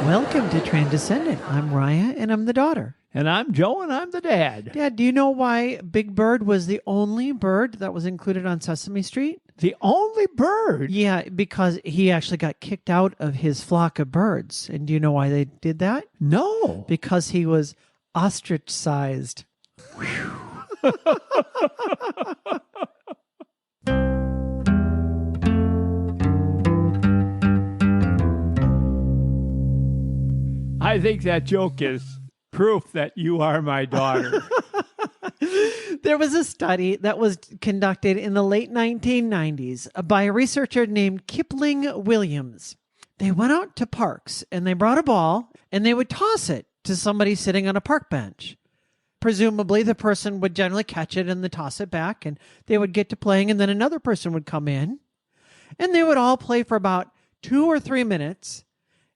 Welcome to Transcendent. I'm Raya, and I'm the daughter. And I'm Joe, and I'm the dad. Dad, do you know why Big Bird was the only bird that was included on Sesame Street? The only bird? Yeah, because he actually got kicked out of his flock of birds. And do you know why they did that? No. Because he was ostrich-sized. I think that joke is proof that you are my daughter. There was a study that was conducted in the late 1990s by a researcher named Kipling Williams. They went out to parks and they brought a ball and they would toss it to somebody sitting on a park bench. Presumably, the person would generally catch it and then toss it back, and they would get to playing, and then another person would come in, and they would all play for about 2 or 3 minutes,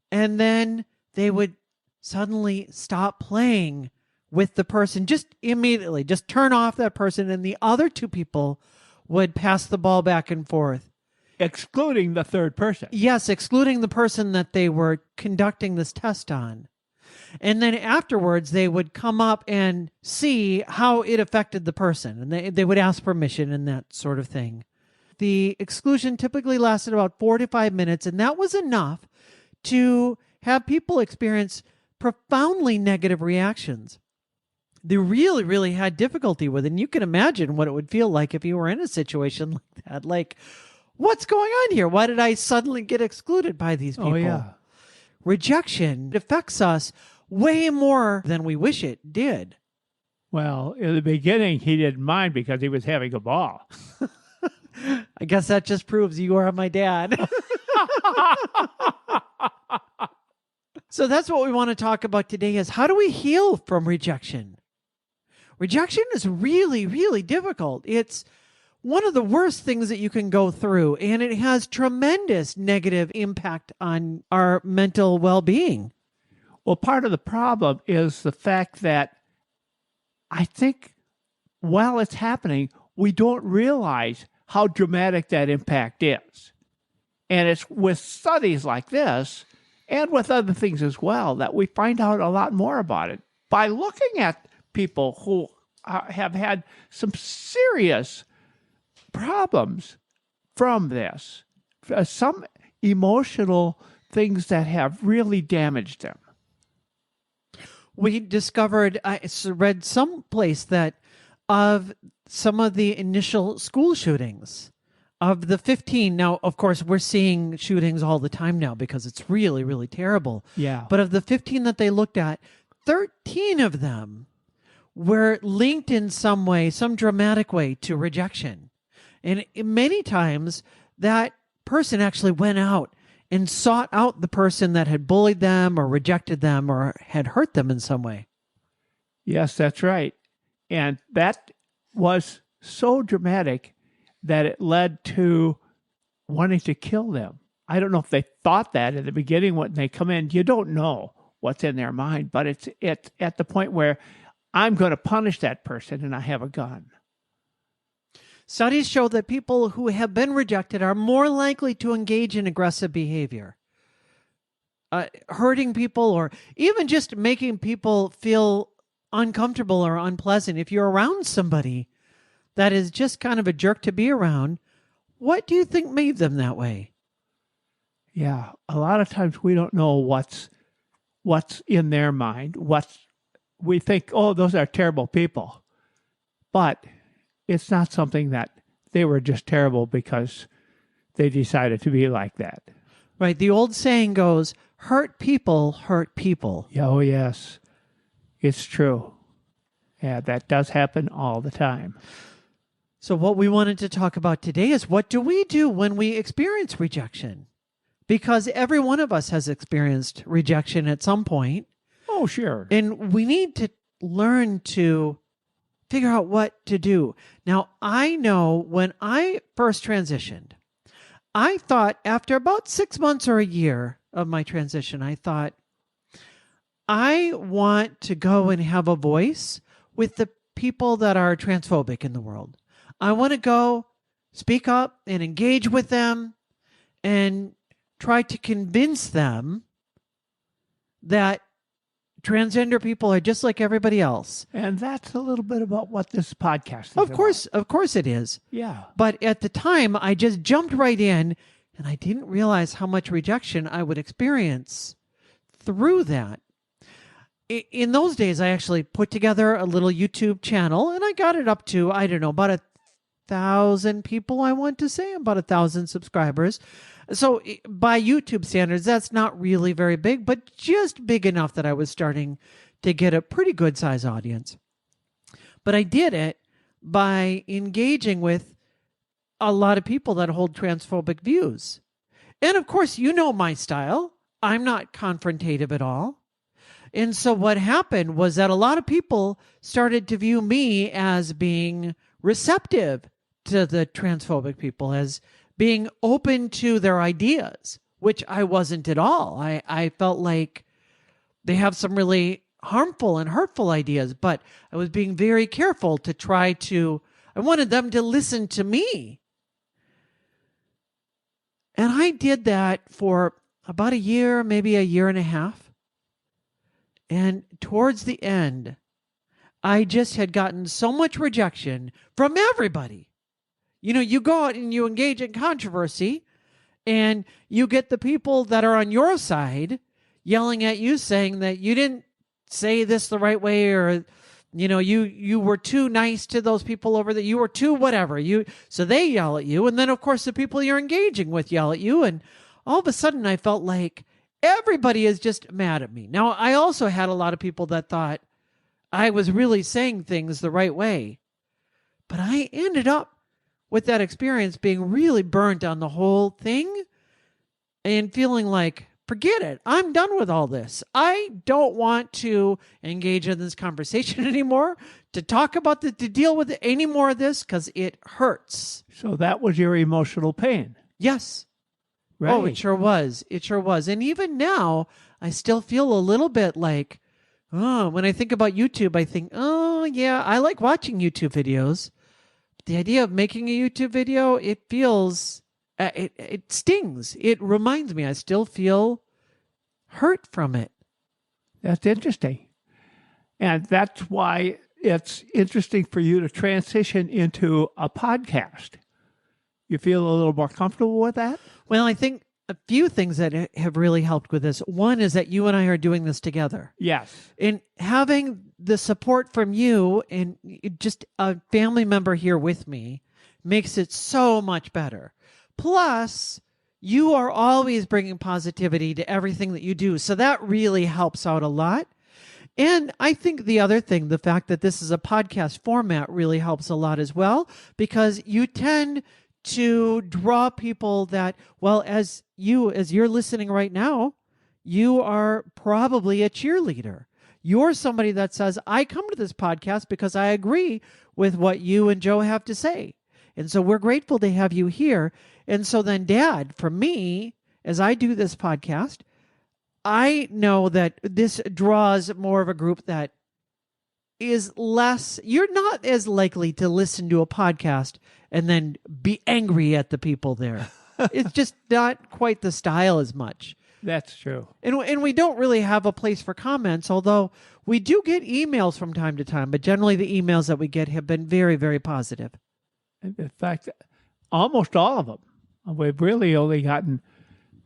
and then they would suddenly stop playing with the person just immediately, just turn off that person, and the other two people would pass the ball back and forth. Excluding the third person. Yes, excluding the person that they were conducting this test on. And then afterwards, they would come up and see how it affected the person. And they would ask permission and that sort of thing. The exclusion typically lasted about 4 to 5 minutes, and that was enough to have people experience profoundly negative reactions. They really, really had difficulty with it. And you can imagine what it would feel like if you were in a situation like that. Like, what's going on here? Why did I suddenly get excluded by these people? Oh, yeah. Rejection affects us way more than we wish it did. Well, in the beginning, he didn't mind because he was having a ball. I guess that just proves you are my dad. So that's what we want to talk about today is how do we heal from rejection? Rejection is really, really difficult. It's one of the worst things that you can go through, and it has tremendous negative impact on our mental well-being. Well, part of the problem is the fact that I think while it's happening, we don't realize how dramatic that impact is. And it's with studies like this and with other things as well that we find out a lot more about it by looking at people who have had some serious problems from this, some emotional things that have really damaged them. We discovered, I read someplace that of some of the initial school shootings, of the 15, now, of course, we're seeing shootings all the time now because it's really, really terrible. Yeah. But of the 15 that they looked at, 13 of them were linked in some way, some dramatic way, to rejection. And many times that person actually went out and sought out the person that had bullied them or rejected them or had hurt them in some way. Yes, that's right. And that was so dramatic that it led to wanting to kill them. I don't know if they thought that at the beginning when they come in. You don't know what's in their mind, but it's at the point where I'm going to punish that person and I have a gun. Studies show that people who have been rejected are more likely to engage in aggressive behavior, hurting people or even just making people feel uncomfortable or unpleasant. If you're around somebody that is just kind of a jerk to be around, what do you think made them that way? Yeah, a lot of times we don't know what's in their mind. We think, oh, those are terrible people. But it's not something that they were just terrible because they decided to be like that. Right. The old saying goes, hurt people hurt people. Oh, yes. It's true. Yeah, that does happen all the time. So what we wanted to talk about today is what do we do when we experience rejection? Because every one of us has experienced rejection at some point. Oh, sure. And we need to learn to figure out what to do. Now, I know when I first transitioned, I thought after about 6 months or a year of my transition, I thought, I want to go and have a voice with the people that are transphobic in the world. I want to go speak up and engage with them and try to convince them that transgender people are just like everybody else. And that's a little bit about what this podcast is about. Of course it is. Yeah. But at the time, I just jumped right in, and I didn't realize how much rejection I would experience through that. In those days, I actually put together a little YouTube channel, and I got it up to, I don't know, about 1,000 people, I want to say, about 1,000 subscribers. So by YouTube standards, that's not really very big, but just big enough that I was starting to get a pretty good size audience. But I did it by engaging with a lot of people that hold transphobic views. And of course, you know my style. I'm not confrontative at all. And so what happened was that a lot of people started to view me as being receptive to the transphobic people, as being open to their ideas, which I wasn't at all. I felt like they have some really harmful and hurtful ideas, but I was being very careful to I wanted them to listen to me. And I did that for about a year, maybe a year and a half. And towards the end, I just had gotten so much rejection from everybody. You know, you go out and you engage in controversy, and you get the people that are on your side yelling at you, saying that you didn't say this the right way, or, you know, you were too nice to those people over there. You were too whatever. So they yell at you. And then, of course, the people you're engaging with yell at you. And all of a sudden, I felt like everybody is just mad at me. Now, I also had a lot of people that thought I was really saying things the right way. But I ended up with that experience being really burnt on the whole thing and feeling like, forget it. I'm done with all this. I don't want to engage in this conversation anymore, to talk about to deal with any more of this, because it hurts. So that was your emotional pain. Yes. Right. Oh, it sure was. It sure was. And even now, I still feel a little bit like, oh, when I think about YouTube, I think, oh, yeah, I like watching YouTube videos. But the idea of making a YouTube video, it feels, it stings. It reminds me, I still feel hurt from it. That's interesting. And that's why it's interesting for you to transition into a podcast. You feel a little more comfortable with that? Well, I think a few things that have really helped with this. One is that you and I are doing this together. Yes. And having the support from you and just a family member here with me makes it so much better. Plus, you are always bringing positivity to everything that you do. So that really helps out a lot. And I think the other thing, the fact that this is a podcast format, really helps a lot as well, because you tend to draw people that, well, as you're listening right now, you are probably a cheerleader. You're somebody that says, I come to this podcast because I agree with what you and Joe have to say. And so we're grateful to have you here. And so then, Dad, for me, as I do this podcast, I know that this draws more of a group that is less, you're not as likely to listen to a podcast and then be angry at the people there. It's just not quite the style as much. That's true. And we don't really have a place for comments, although we do get emails from time to time, but generally the emails that we get have been very, very positive. In fact, almost all of them. We've really only gotten,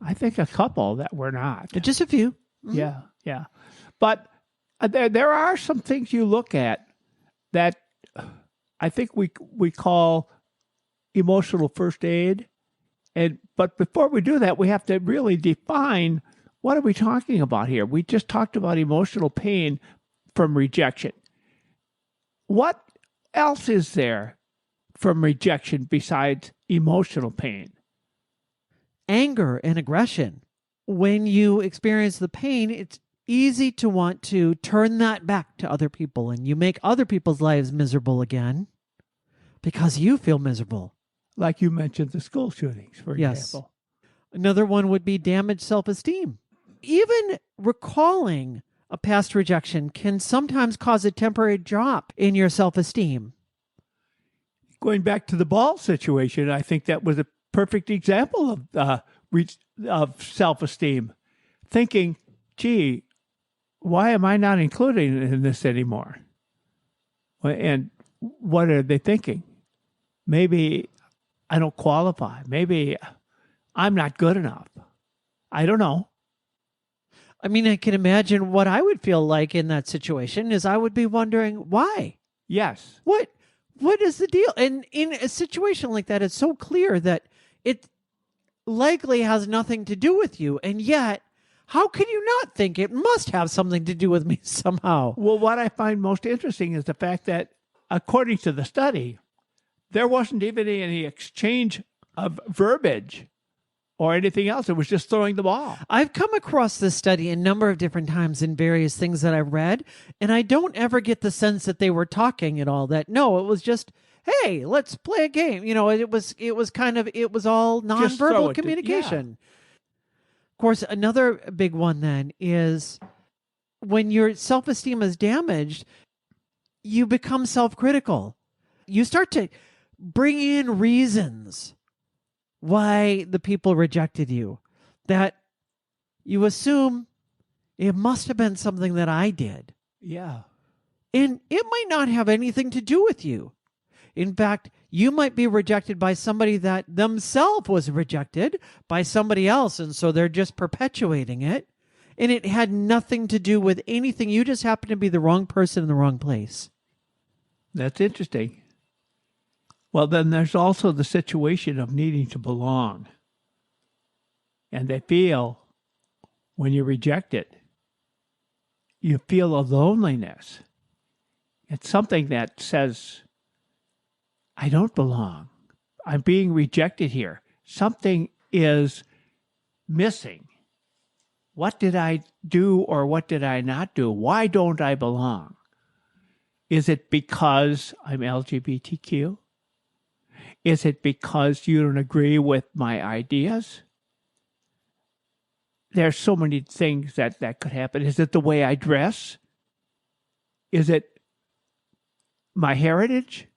I think, a couple that were not. Just a few. Mm-hmm. Yeah. But there are some things you look at that I think we call emotional first aid. But before we do that, we have to really define, what are we talking about here? We just talked about emotional pain from rejection. What else is there from rejection besides emotional pain? Anger and aggression. When you experience the pain, it's easy to want to turn that back to other people, and you make other people's lives miserable again because you feel miserable. Like you mentioned the school shootings, for example. Another one would be damaged self-esteem. Even recalling a past rejection can sometimes cause a temporary drop in your self-esteem. Going back to the ball situation, I think that was a perfect example of self-esteem. Thinking, gee, why am I not included in this anymore? And what are they thinking? Maybe I don't qualify. Maybe I'm not good enough. I don't know. I mean, I can imagine what I would feel like in that situation is I would be wondering why. Yes. What is the deal? And in a situation like that, it's so clear that it likely has nothing to do with you. And yet, how can you not think it must have something to do with me somehow? Well, what I find most interesting is the fact that, according to the study, there wasn't even any exchange of verbiage or anything else. It was just throwing the ball. I've come across this study a number of different times in various things that I've read, and I don't ever get the sense that they were talking at all. That no, it was just, hey, let's play a game. You know, it was all nonverbal communication. Of course, another big one then is when your self-esteem is damaged, you become self-critical. You start to bring in reasons why the people rejected you, that you assume it must have been something that I did. Yeah. And it might not have anything to do with you. In fact, you might be rejected by somebody that themselves was rejected by somebody else, and so they're just perpetuating it. And it had nothing to do with anything. You just happened to be the wrong person in the wrong place. That's interesting. Well, then there's also the situation of needing to belong. And they feel, when you're rejected, you feel a loneliness. It's something that says, I don't belong. I'm being rejected here. Something is missing. What did I do or what did I not do? Why don't I belong? Is it because I'm LGBTQ? Is it because you don't agree with my ideas? There's so many things that could happen. Is it the way I dress? Is it my heritage?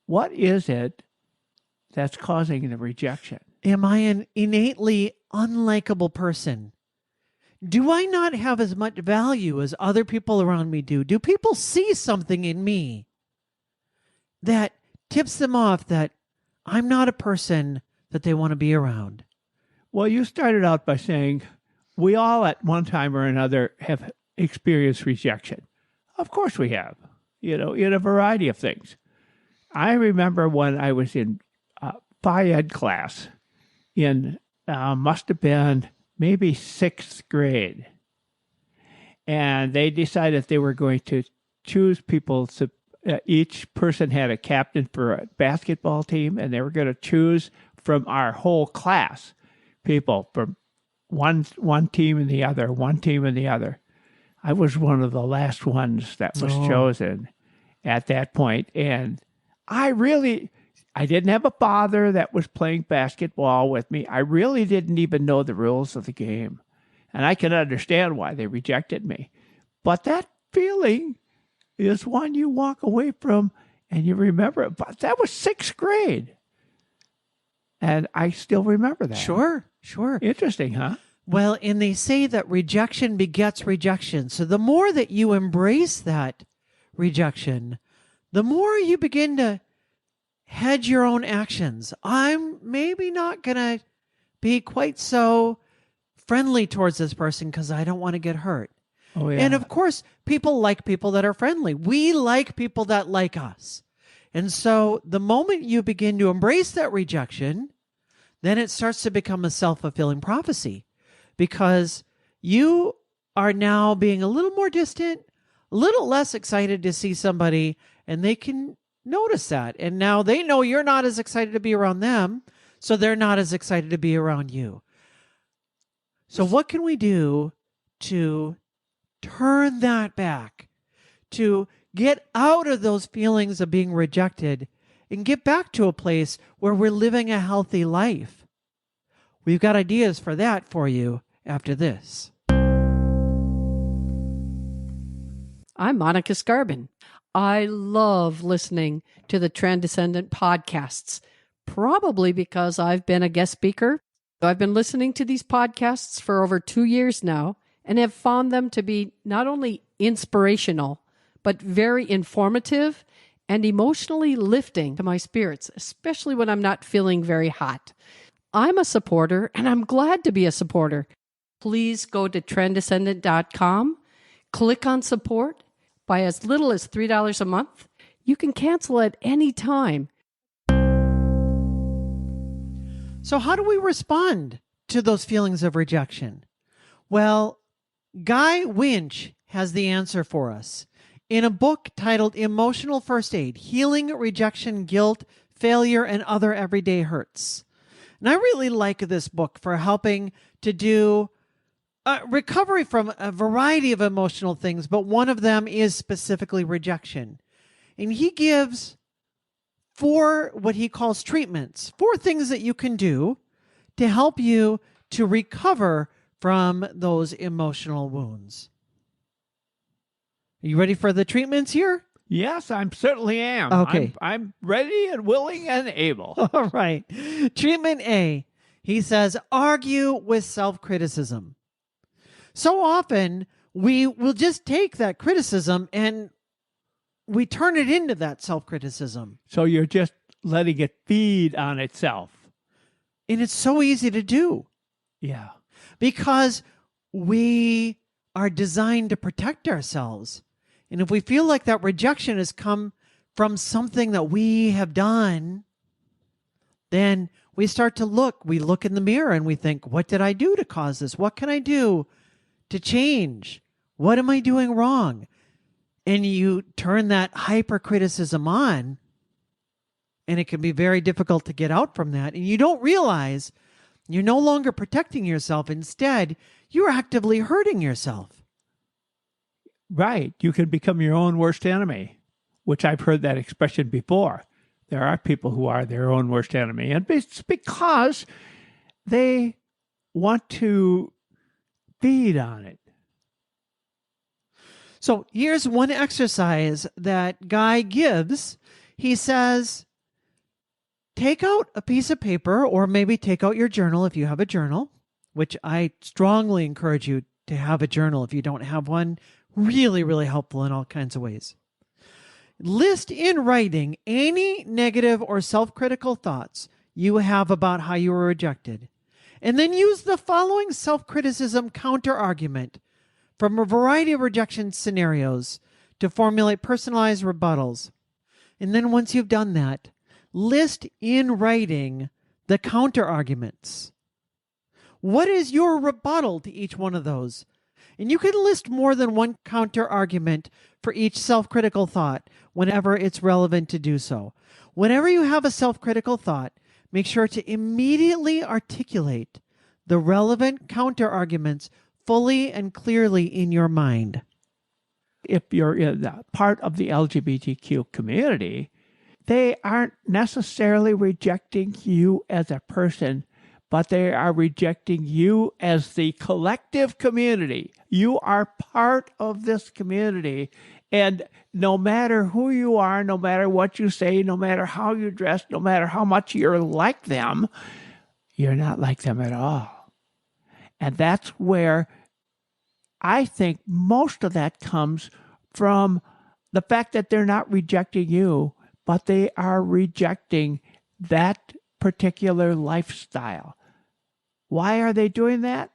What is it that's causing the rejection? Am I an innately unlikable person? Do I not have as much value as other people around me do? Do people see something in me that tips them off that I'm not a person that they want to be around? Well, you started out by saying we all at one time or another have experienced rejection. Of course we have, in a variety of things. I remember when I was in Phi Ed class in, must have been maybe 6th grade. And they decided they were going to choose people to, each person had a captain for a basketball team, and they were going to choose from our whole class people from one team and the other, one team and the other. I was one of the last ones that was chosen at that point. And I didn't have a father that was playing basketball with me. I really didn't even know the rules of the game. And I can understand why they rejected me. But that feeling is one you walk away from and you remember it. But that was 6th grade. And I still remember that. Sure. Interesting, huh? Well, and they say that rejection begets rejection. So the more that you embrace that rejection, the more you begin to hedge your own actions. I'm maybe not going to be quite so friendly towards this person because I don't want to get hurt. Oh, yeah. And of course, people like people that are friendly. We like people that like us. And so the moment you begin to embrace that rejection, then it starts to become a self-fulfilling prophecy because you are now being a little more distant, a little less excited to see somebody, and they can notice that. And now they know you're not as excited to be around them, so they're not as excited to be around you. So what can we do to turn that back, to get out of those feelings of being rejected and get back to a place where we're living a healthy life? We've got ideas for that for you after this. I'm Monica Scarbin. I love listening to the Transcendent podcasts, probably because I've been a guest speaker. I've been listening to these podcasts for over 2 years now, and have found them to be not only inspirational, but very informative and emotionally lifting to my spirits, especially when I'm not feeling very hot. I'm a supporter, and I'm glad to be a supporter. Please go to trenddescendant.com, click on support. By as little as $3 a month, you can cancel at any time. So how do we respond to those feelings of rejection? Well, Guy Winch has the answer for us in a book titled Emotional First Aid: Healing Rejection, Guilt, Failure, and Other Everyday Hurts. And I really like this book for helping to do recovery from a variety of emotional things, but one of them is specifically rejection. And he gives 4 what he calls treatments, 4 things that you can do to help you to recover from those emotional wounds. Are you ready for the treatments here? Yes, I certainly am. Okay. I'm ready and willing and able. All right. Treatment A, he says, argue with self-criticism. So often we will just take that criticism and we turn it into that self-criticism. So you're just letting it feed on itself. And it's so easy to do Yeah. because we are designed to protect ourselves. And if we feel like that rejection has come from something that we have done, then we start to look. We look in the mirror and we think, what did I do to cause this? What can I do to change? What am I doing wrong? And you turn that hypercriticism on, and it can be very difficult to get out from that. And you don't realize you're no longer protecting yourself. Instead, you're actively hurting yourself. Right. You can become your own worst enemy, which I've heard that expression before. There are people who are their own worst enemy, and it's because they want to feed on it. So here's one exercise that Guy gives. He says, take out a piece of paper, or maybe take out your journal if you have a journal, which I strongly encourage you to have a journal if you don't have one. Really, really helpful in all kinds of ways. List in writing any negative or self-critical thoughts you have about how you were rejected. And then use the following self-criticism counter-argument from a variety of rejection scenarios to formulate personalized rebuttals. And then once you've done that, list in writing the counter-arguments. What is your rebuttal to each one of those? And you can list more than one counter-argument for each self-critical thought whenever it's relevant to do so. Whenever you have a self-critical thought, make sure to immediately articulate the relevant counter-arguments fully and clearly in your mind. If you're in part of the LGBTQ community, they aren't necessarily rejecting you as a person, but they are rejecting you as the collective community. You are part of this community, and no matter who you are, no matter what you say, no matter how you dress, no matter how much you're like them, you're not like them at all. And that's where I think most of that comes from the fact that they're not rejecting you, but they are rejecting that particular lifestyle. Why are they doing that?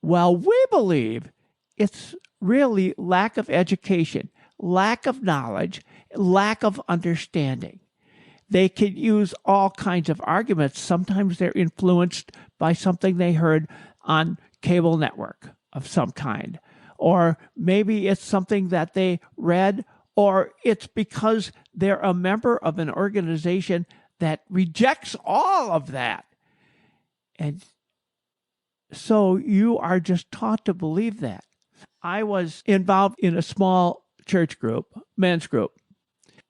Well, we believe it's really lack of education, lack of knowledge, lack of understanding. They can use all kinds of arguments. Sometimes they're influenced by something they heard on cable network of some kind. Or maybe it's something that they read, or it's because they're a member of an organization that rejects all of that. And so you are just taught to believe that. I was involved in a small church group, men's group.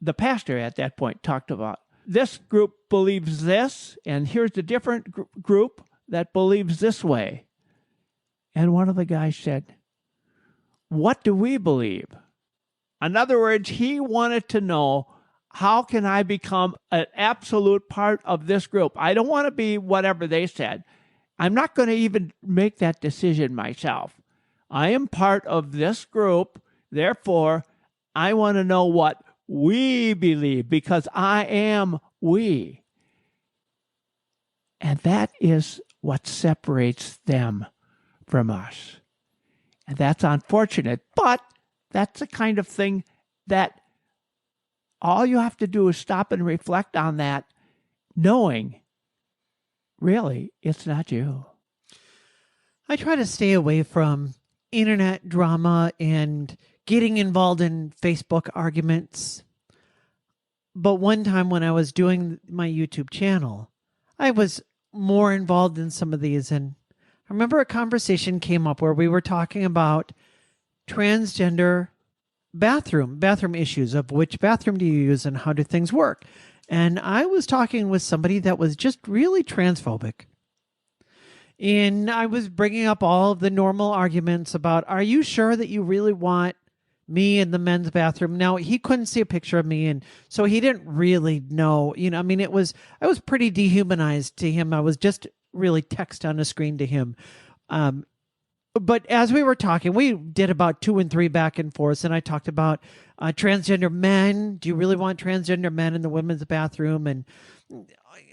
The pastor at that point talked about, this group believes this, and here's the different group that believes this way. And one of the guys said, what do we believe? In other words, he wanted to know, how can I become an absolute part of this group? I don't want to be whatever they said. I'm not going to even make that decision myself. I am part of this group. Therefore, I want to know what we believe because I am we. And that is what separates them from us. And that's unfortunate, but that's the kind of thing that all you have to do is stop and reflect on that, knowing really it's not you. I try to stay away from internet drama and getting involved in Facebook arguments. But one time when I was doing my YouTube channel, I was more involved in some of these. And I remember a conversation came up where we were talking about transgender bathroom issues of which bathroom do you use and how do things work. And I was talking with somebody that was just really transphobic. And I was bringing up all of the normal arguments about, are you sure that you really want me in the men's bathroom? Now, he couldn't see a picture of me, and so he didn't really know. I mean, I was pretty dehumanized to him. I was just really text on a screen to him. But as we were talking, we did about 2 and 3 back and forth, and I talked about transgender men. Do you really want transgender men in the women's bathroom? And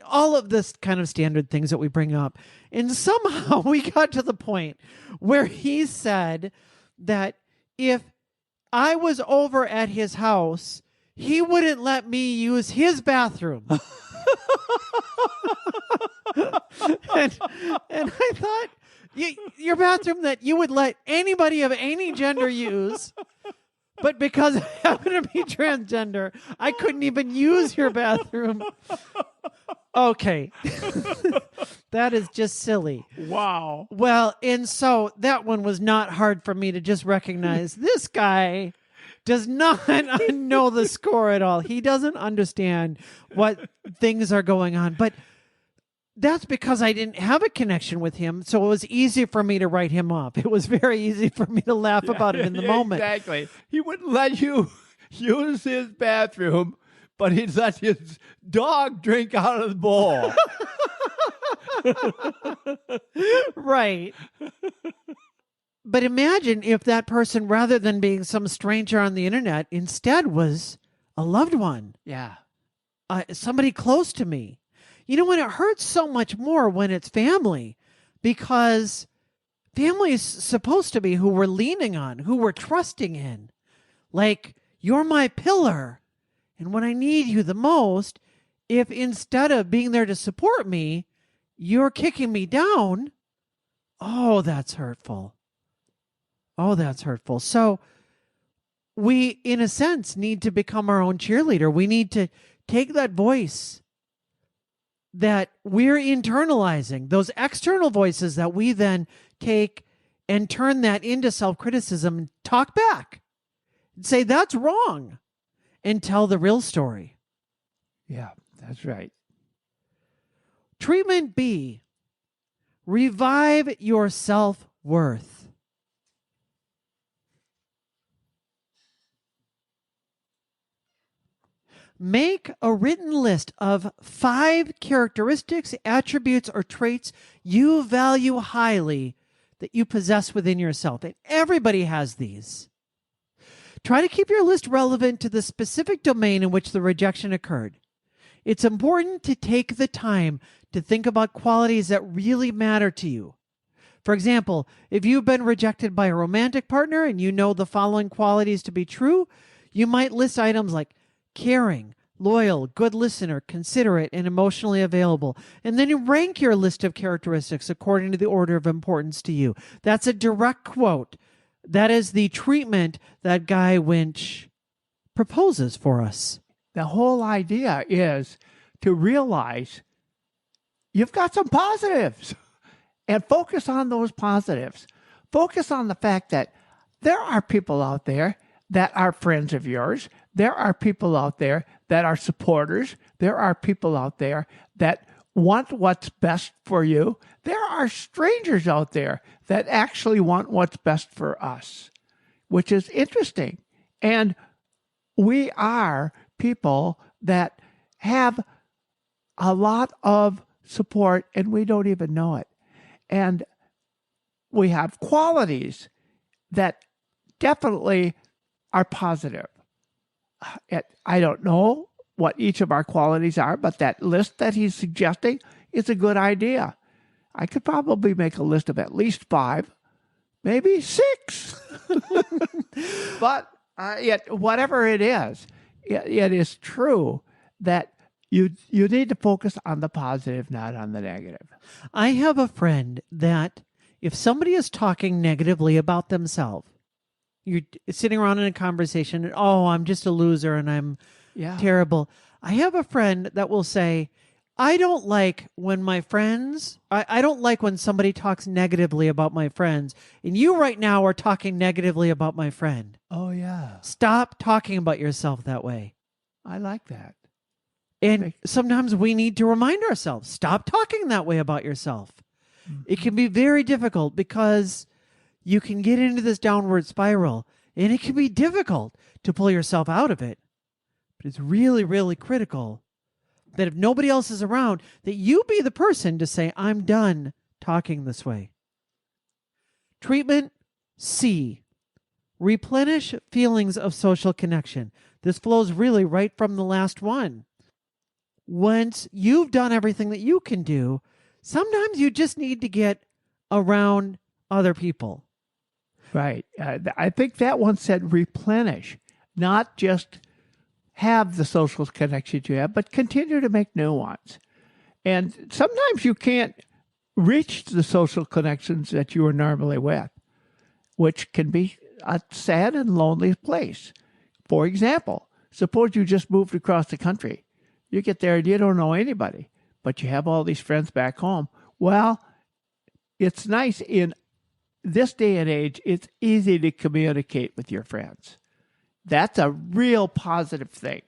all of this kind of standard things that we bring up. And somehow we got to the point where he said that if I was over at his house, he wouldn't let me use his bathroom. and I thought, your bathroom that you would let anybody of any gender use, but because I happen to be transgender, I couldn't even use your bathroom. Okay. That is just silly. Wow. Well, and so that one was not hard for me to just recognize. This guy does not know the score at all. He doesn't understand what things are going on. But that's because I didn't have a connection with him, so it was easy for me to write him off. It was very easy for me to laugh about it in the moment. Exactly. He wouldn't let you use his bathroom, but he'd let his dog drink out of the bowl. Right. But imagine if that person, rather than being some stranger on the internet, instead was a loved one. Yeah. Somebody close to me. When it hurts so much more when it's family, because family is supposed to be who we're leaning on, who we're trusting in. Like, you're my pillar. And when I need you the most, if instead of being there to support me, you're kicking me down, oh, that's hurtful. Oh, that's hurtful. So we, in a sense, need to become our own cheerleader. We need to take that voice that we're internalizing, those external voices that we then take and turn that into self-criticism and talk back and say, that's wrong, and tell the real story. Yeah, that's right. Treatment B, revive your self-worth. Make a written list of 5 characteristics, attributes, or traits you value highly that you possess within yourself. And everybody has these. Try to keep your list relevant to the specific domain in which the rejection occurred. It's important to take the time to think about qualities that really matter to you. For example, if you've been rejected by a romantic partner and you know the following qualities to be true, you might list items like caring, loyal, good listener, considerate, and emotionally available. And then you rank your list of characteristics according to the order of importance to you. That's a direct quote. That is the treatment that Guy Winch proposes for us. The whole idea is to realize you've got some positives and focus on those positives. Focus on the fact that there are people out there that are friends of yours. There are people out there that are supporters. There are people out there that want what's best for you. There are strangers out there that actually want what's best for us, which is interesting. And we are people that have a lot of support and we don't even know it. And we have qualities that definitely are positive. I don't know what each of our qualities are, but that list that he's suggesting is a good idea. I could probably make a list of at least 5, maybe 6. But yet, whatever it is, it is true that you need to focus on the positive, not on the negative. I have a friend that if somebody is talking negatively about themselves, you're sitting around in a conversation and, oh, I'm just a loser and I'm terrible. I have a friend that will say, I don't like when my friends, I don't like when somebody talks negatively about my friends. And you right now are talking negatively about my friend. Oh, yeah. Stop talking about yourself that way. I like that. And sometimes we need to remind ourselves, stop talking that way about yourself. Mm-hmm. It can be very difficult because you can get into this downward spiral and it can be difficult to pull yourself out of it. But it's really, really critical that if nobody else is around, that you be the person to say, I'm done talking this way. Treatment C, replenish feelings of social connection. This flows really right from the last one. Once you've done everything that you can do, sometimes you just need to get around other people. Right. I think that one said replenish, not just have the social connections you have, but continue to make new ones. And sometimes you can't reach the social connections that you are normally with, which can be a sad and lonely place. For example, suppose you just moved across the country. You get there and you don't know anybody, but you have all these friends back home. Well, it's nice in this day and age, it's easy to communicate with your friends. That's a real positive thing,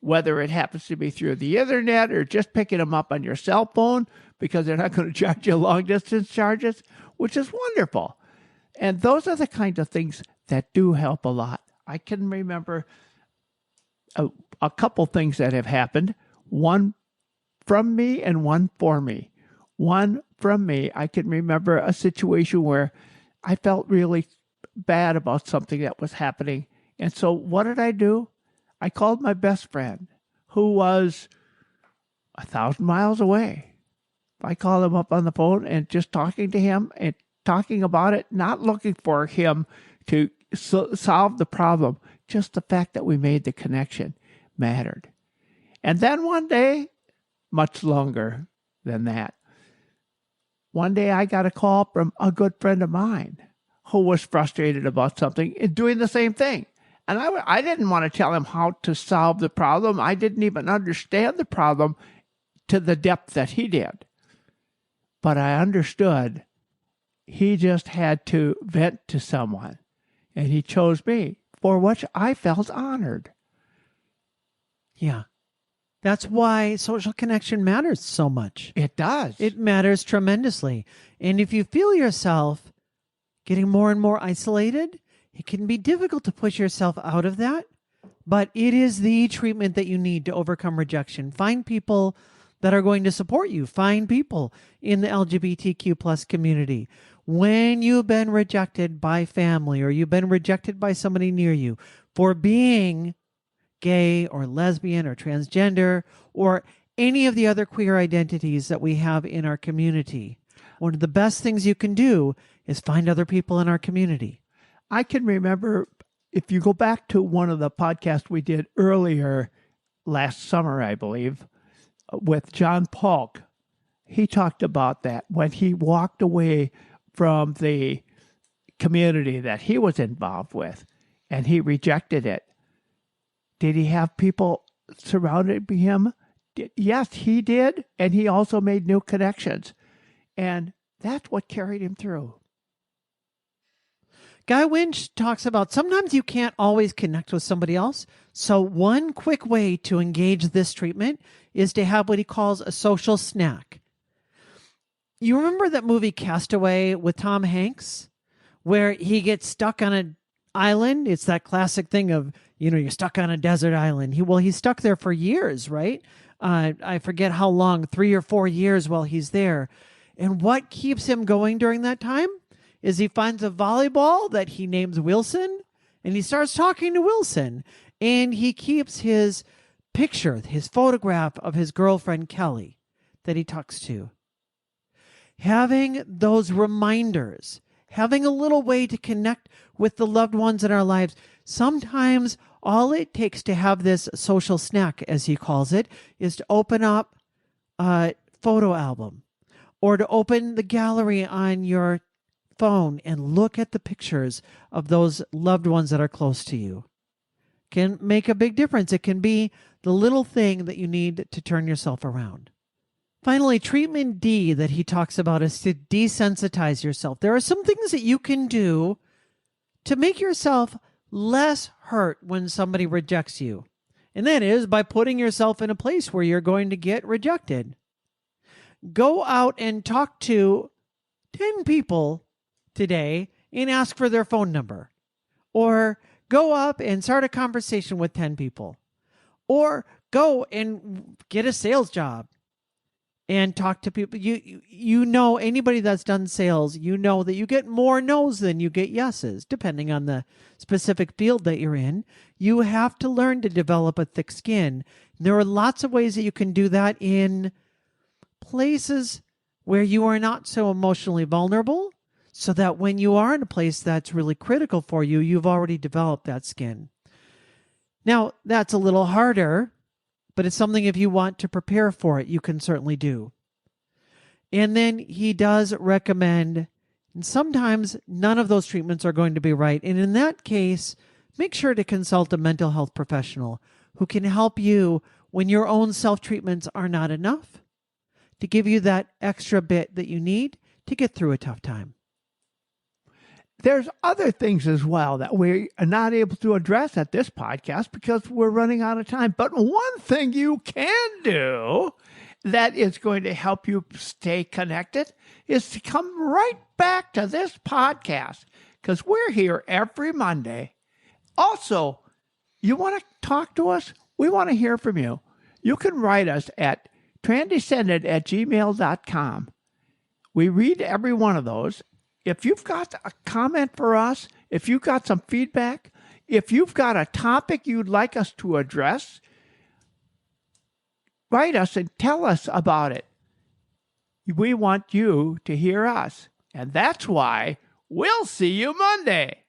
whether it happens to be through the internet or just picking them up on your cell phone because they're not going to charge you long distance charges, which is wonderful. And those are the kinds of things that do help a lot. I can remember a couple things that have happened, one from me and one for me. One from me, I can remember a situation where I felt really bad about something that was happening. And so what did I do? I called my best friend, who was 1,000 miles away. I called him up on the phone and just talking to him and talking about it, not looking for him to solve the problem. Just the fact that we made the connection mattered. And then one day, much longer than that, one day I got a call from a good friend of mine who was frustrated about something and doing the same thing. And I didn't want to tell him how to solve the problem. I didn't even understand the problem to the depth that he did. But I understood he just had to vent to someone. And he chose me, for which I felt honored. Yeah. That's why social connection matters so much. It does. It matters tremendously. And if you feel yourself getting more and more isolated, it can be difficult to push yourself out of that. But it is the treatment that you need to overcome rejection. Find people that are going to support you. Find people in the LGBTQ plus community. When you've been rejected by family or you've been rejected by somebody near you for being gay or lesbian or transgender or any of the other queer identities that we have in our community, one of the best things you can do is find other people in our community. I can remember, if you go back to one of the podcasts we did earlier last summer, I believe, with John Polk, he talked about that when he walked away from the community that he was involved with and he rejected it. Did he have people surrounding him? Yes, he did. And he also made new connections. And that's what carried him through. Guy Winch talks about sometimes you can't always connect with somebody else. So one quick way to engage this treatment is to have what he calls a social snack. You remember that movie Castaway with Tom Hanks, where he gets stuck on an island? It's that classic thing of, you're stuck on a desert island. He's stuck there for years, right? I forget how long, 3 or 4 years while he's there. And what keeps him going during that time is he finds a volleyball that he names Wilson, and he starts talking to Wilson, and he keeps his picture, his photograph of his girlfriend Kelly that he talks to. Having those reminders, having a little way to connect with the loved ones in our lives. Sometimes all it takes to have this social snack, as he calls it, is to open up a photo album or to open the gallery on your phone and look at the pictures of those loved ones that are close to you. Can make a big difference. It can be the little thing that you need to turn yourself around. Finally, treatment D that he talks about is to desensitize yourself. There are some things that you can do to make yourself less hurt when somebody rejects you. And that is by putting yourself in a place where you're going to get rejected. Go out and talk to 10 people today and ask for their phone number. Or go up and start a conversation with 10 people. Or go and get a sales job and talk to people. You know, anybody that's done sales, you know that you get more no's than you get yeses, depending on the specific field that you're in. You have to learn to develop a thick skin. There are lots of ways that you can do that in places where you are not so emotionally vulnerable, so that when you are in a place that's really critical for you, you've already developed that skin. Now, that's a little harder, but it's something if you want to prepare for it, you can certainly do. And then he does recommend, and sometimes none of those treatments are going to be right. And in that case, make sure to consult a mental health professional who can help you when your own self-treatments are not enough, to give you that extra bit that you need to get through a tough time. There's other things as well that we are not able to address at this podcast because we're running out of time. But one thing you can do that is going to help you stay connected is to come right back to this podcast, because we're here every Monday. Also, you want to talk to us? We want to hear from you. You can write us at transcended@gmail.com. We read every one of those. If you've got a comment for us, if you've got some feedback, if you've got a topic you'd like us to address, write us and tell us about it. We want you to hear us. And that's why we'll see you Monday.